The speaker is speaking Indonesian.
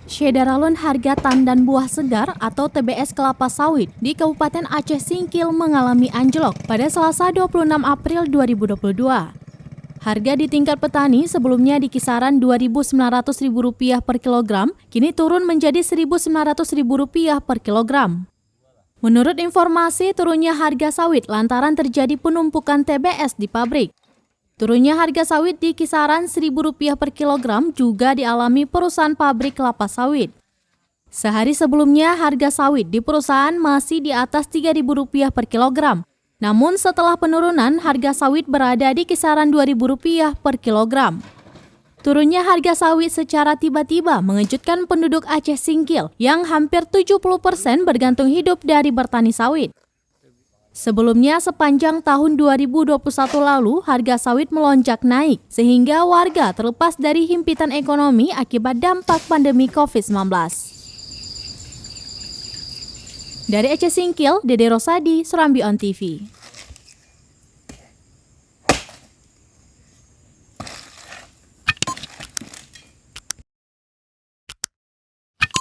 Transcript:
Syedaralun harga tandan buah segar atau TBS kelapa sawit di Kabupaten Aceh Singkil mengalami anjlok pada Selasa 26 April 2022. Harga di tingkat petani sebelumnya di kisaran Rp2.900.000 per kilogram, kini turun menjadi Rp1.900.000 per kilogram. Menurut informasi, turunnya harga sawit lantaran terjadi penumpukan TBS di pabrik. Turunnya harga sawit di kisaran Rp1.000 per kilogram juga dialami perusahaan pabrik kelapa sawit. Sehari sebelumnya harga sawit di perusahaan masih di atas Rp3.000 per kilogram. Namun setelah penurunan harga sawit berada di kisaran Rp2.000 per kilogram. Turunnya harga sawit secara tiba-tiba mengejutkan penduduk Aceh Singkil yang hampir 70% bergantung hidup dari bertani sawit. Sebelumnya, sepanjang tahun 2021 lalu, harga sawit melonjak naik, sehingga warga terlepas dari himpitan ekonomi akibat dampak pandemi COVID-19. Dari Aceh Singkil, Dede Rosadi, Serambi On TV.